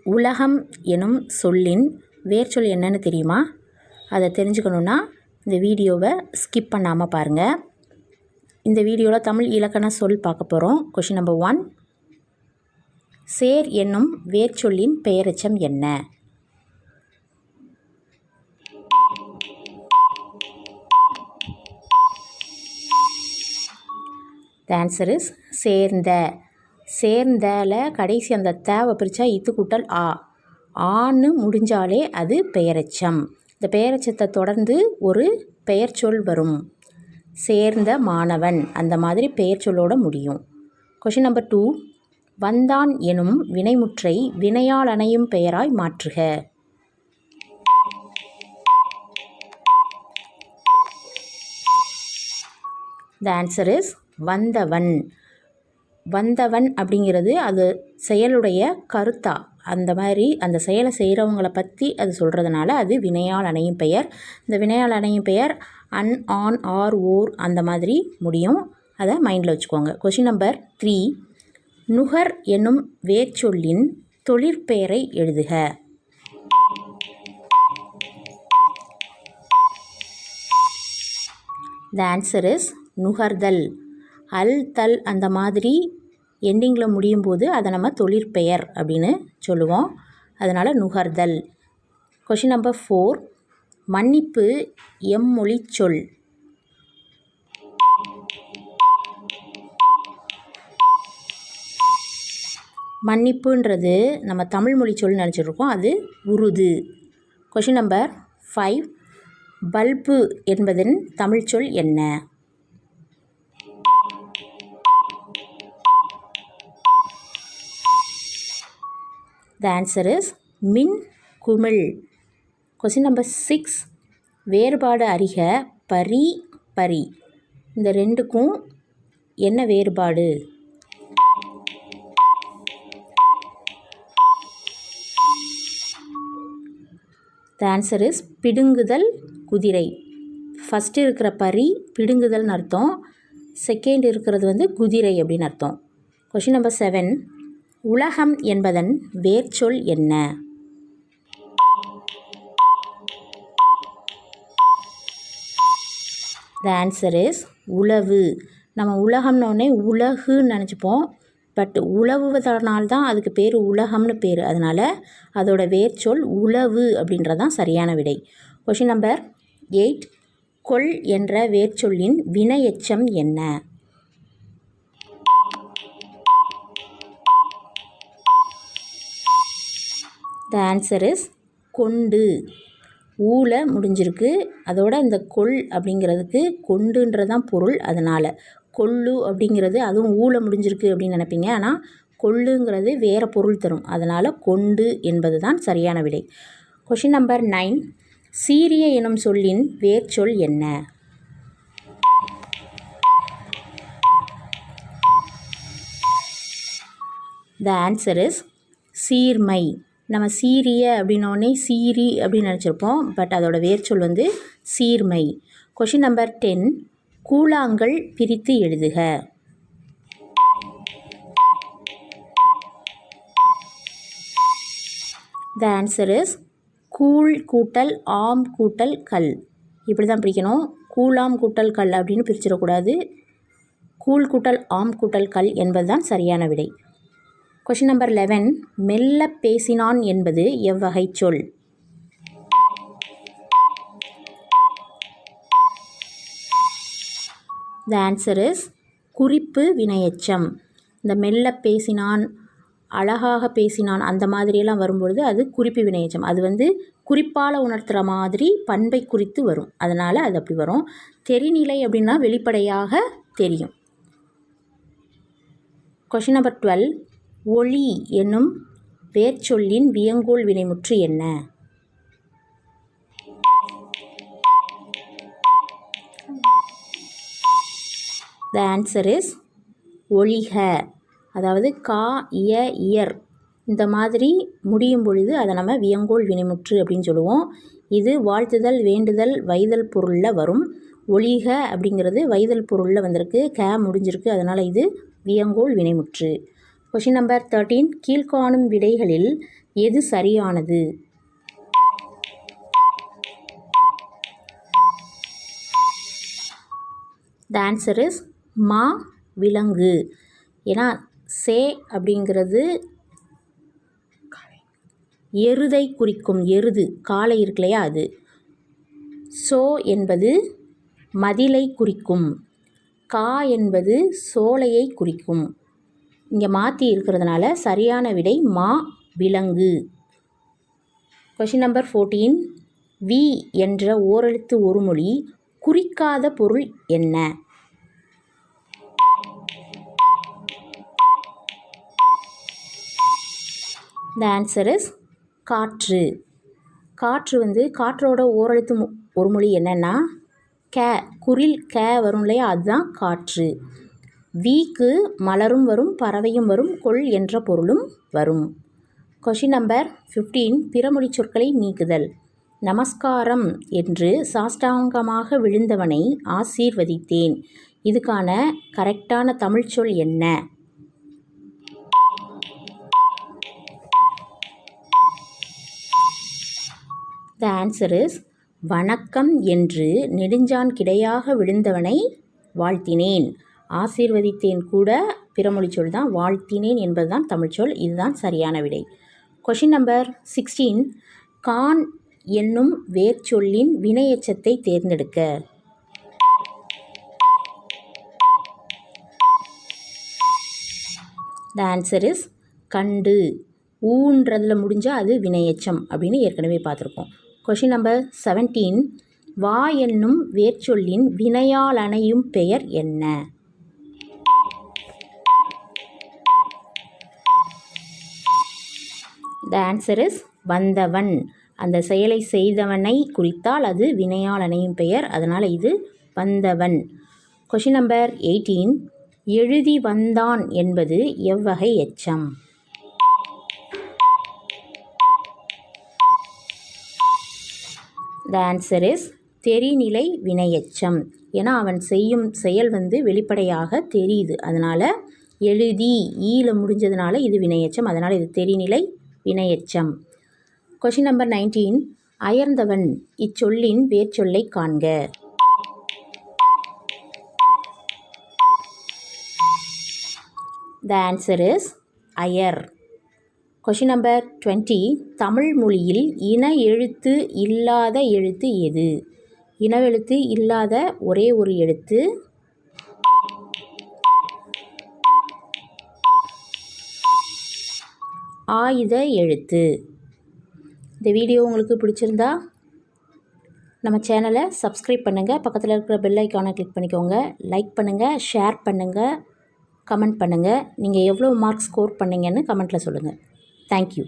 உலகம் எனும் சொல்லின் வேர்ச்சொல் என்னன்னு தெரியுமா? அதை தெரிஞ்சுக்கணுன்னா இந்த வீடியோவை ஸ்கிப் பண்ணாமல் பாருங்கள். இந்த வீடியோவில் தமிழ் இலக்கண சொல் பார்க்க போகிறோம். கொஷின் நம்பர் 1, சேர் என்னும் வேர்ச்சொல்லின் பெயரெச்சம் என்ன? The answer is சேர்ந்த. சேர்ந்தல கடைசி அந்த தேவை பிரித்தா இத்து கூட்டல் ஆ, ஆன்னு முடிஞ்சாலே அது பெயரெச்சம். இந்த பெயரெச்சத்தை தொடர்ந்து ஒரு பெயர்ச்சொல் வரும். சேர்ந்த மாணவன், அந்த மாதிரி பெயர்ச்சொல்லோட முடியும். கொஷின் நம்பர் 2, வந்தான் எனும் வினைமுற்றை வினையால் அணையும் பெயராய் மாற்றுக. The answer is வந்தவன். வந்தவன் அப்படிங்கிறது அது செயலுடைய கருத்தா, அந்த மாதிரி அந்த செயலை செய்கிறவங்கள பற்றி அது சொல்கிறதுனால அது வினையால் அணையும் பெயர். இந்த வினையால் அணையும் பெயர் அன், ஆன், ஆர், ஓர் அந்த மாதிரி முடியும். அதை மைண்டில் வச்சுக்கோங்க. கொஷின் நம்பர் 3, நுகர் என்னும் வேர்ச்சொல்லின் தொழிற்பெயரை எழுதுக. The answer is நுகர்தல். அல், தல் அந்த மாதிரி எண்டிங்கில் முடியும் போது அதை நம்ம தொழிற்பெயர் அப்படின்னு சொல்லுவோம். அதனால் நுகர்தல். கொஷின் நம்பர் 4, மன்னிப்பு எம்மொழி சொல். மன்னிப்புன்றது நம்ம தமிழ் மொழி சொல் நினச்சிட்ருக்கோம், அது உருது. கொஷின் நம்பர் 5, பல்பு என்பதன் தமிழ் சொல் என்ன? The answer is மின் குமிழ். கொஸ்டின் நம்பர் 6, வேறுபாடு அறிக பரி பரி, இந்த ரெண்டுக்கும் என்ன வேறுபாடு? The answer is பிடுங்குதல் குதிரை. ஃபஸ்ட்டு இருக்கிற பரி பிடுங்குதல்னு அர்த்தம், செகண்ட் இருக்கிறது குதிரை அப்படின்னு அர்த்தம். கொஷின் நம்பர் 7, உலகம் என்பதன் வேர்ச்சொல் என்ன? The answer is உழவு. நம்ம உலகம்னோடனே உலகுன்னு நினச்சிப்போம், பட் உழவுவதனால்தான் அதுக்கு பேர் உலகம்னு பேர். அதனால் அதோட வேர்ச்சொல் உழவு அப்படின்றதான் சரியான விடை. கொஷின் நம்பர் 8, கொள் என்ற வேர்ச்சொல்லின் வினையெச்சம் என்ன? The answer is கொண்டு. ஊல முடிஞ்சிருக்கு, அதோட இந்த கொள் அப்படிங்கிறதுக்கு கொண்டுன்றதான் பொருள். அதனால் கொள்ளு அப்படிங்கிறது அதுவும் ஊல முடிஞ்சிருக்கு அப்படின்னு நினைப்பீங்க, ஆனால் கொள்ளுங்கிறது வேறு பொருள் தரும். அதனால் கொண்டு என்பது தான் சரியான விடை. கொஷின் நம்பர் 9, சீரிய எனும் சொல்லின் வேர்ச்சொல் என்ன? The answer is சீர்மை. நம்ம சீரிய அப்படின்னோடனே சீரி அப்படின்னு நினச்சிருப்போம், பட் அதோட வேர்ச்சொல் சீர்மை. கொஷின் நம்பர் 10, கூழாங்கல் பிரித்து எழுதுக. The answer is கூழ் கூட்டல் ஆம் கூட்டல் கல், இப்படி தான் பிரிக்கணும். கூழாம் கூட்டல் கல் அப்படின்னு பிரிச்சிடக்கூடாது. கூழ் கூட்டல் ஆம் கூட்டல் கல் என்பது தான் சரியான விடை. கொஷின் நம்பர் 11, மெல்ல பேசினான் என்பது எவ்வகை சொல்? The answer is குறிப்பு வினையெச்சம். இந்த மெல்ல பேசினான், அழகாக பேசினான் அந்த மாதிரியெல்லாம் வரும்பொழுது அது குறிப்பு வினையெச்சம். அது குறிப்பால் உணர்த்துகிற மாதிரி பண்பை குறித்து வரும், அதனால் அது அப்படி வரும். தெரிநிலை அப்படின்னா வெளிப்படையாக தெரியும். கொஷின் நம்பர் 12, ஒளி என்னும் வேர்ச்சொல்லின் வியங்கோள் வினைமுற்று என்ன? The answer is ஒளிக. அதாவது கா, இய, இயர் இந்த மாதிரி முடியும் பொழுது அதை நம்ம வியங்கோள் வினைமுற்று அப்படின்னு சொல்லுவோம். இது வாழ்த்துதல், வேண்டுதல், வைதல் பொருளில் வரும். ஒளிக அப்படிங்கிறது வைதல் பொருளில் வந்திருக்கு, க முடிஞ்சிருக்கு, அதனால் இது வியங்கோள் வினைமுற்று. கொஷின் நம்பர் 13, கீழ்காணும் விடைகளில் எது சரியானது? The answer is மா விலங்கு. ஏன்னா சே அப்படிங்கிறது எருதை குறிக்கும். எருது காளை இருக்கு இல்லையா அது. சோ என்பது மதிலை குறிக்கும். கா என்பது சோலையை குறிக்கும். இங்கே மாற்றி இருக்கிறதுனால சரியான விடை மா விலங்கு. Question number 14. வி என்ற ஓரெழுத்து ஒரு மொழி குறிக்காத பொருள் என்ன? The answer is காற்று. காற்று காற்றோட ஓரெழுத்து ஒரு மொழி என்னென்னா க, குரில் க வரும் இல்லையா, அதுதான் காற்று. வீக்கு மலரும் வரும், பறவையும் வரும், கொள் என்ற பொருளும் வரும். Question number 15. பிறமொழி சொற்களை நீக்குதல். நமஸ்காரம் என்று சாஷ்டாங்கமாக விழுந்தவனை ஆசீர்வதித்தேன். இதுக்கான கரெக்டான தமிழ் சொல் என்ன? The answer is வணக்கம் என்று நெடுஞ்சான் கிடையாக விழுந்தவனை வாழ்த்தினேன். ஆசீர்வதித்தேன் கூட பிறமொழி சொல் தான், வாழ்த்தினேன் என்பது தான் தமிழ் சொல். இதுதான் சரியான விடை. Question number 16. கான் என்னும் வேர்ச்சொல்லின் வினையெச்சத்தை தேர்ந்தெடுக்க. The answer is கண்டு. ஊன்றதில் முடிஞ்சால் அது வினையெச்சம் அப்படின்னு ஏற்கனவே பார்த்துருக்கோம். Question number 17. வா என்னும் வேர்ச்சொல்லின் வினையால் அணையும் பெயர் என்ன? The answer is வந்தவன். அந்த செயலை செய்தவனை குறித்தால் அது வினையால் அணையும் பெயர், அதனால் இது வந்தவன். Question number 18. எழுதி வந்தான் என்பது எவ்வகை எச்சம்? The answer is தெரிநிலை வினையெச்சம். ஏன்னா அவன் செய்யும் செயல் வெளிப்படையாக தெரியுது, அதனால் எழுதி ஈல முடிஞ்சதுனால இது வினையெச்சம், அதனால் இது தெரிநிலை வினையெச்சம். Question number 19. அயர்ந்தவன் இச்சொல்லின் வேர்ச்சொல்லை காண்க. The answer is அயர். Question number 20. தமிழ் மொழியில் இன எழுத்து இல்லாத எழுத்து எது? இன எழுத்து இல்லாத ஒரே ஒரு எழுத்து ஆயுத எழுத்து. இந்த வீடியோ உங்களுக்கு பிடிச்சிருந்தா நம்ம சேனலை சப்ஸ்கிரைப் பண்ணுங்கள், பக்கத்தில் இருக்கிற பெல் ஐக்கானை கிளிக் பண்ணிக்கோங்க, லைக் பண்ணுங்கள், ஷேர் பண்ணுங்கள், கமெண்ட் பண்ணுங்கள். நீங்கள் எவ்வளோ மார்க் ஸ்கோர் பண்ணீங்கன்னு கமெண்ட்டில் சொல்லுங்கள். தேங்க்யூ.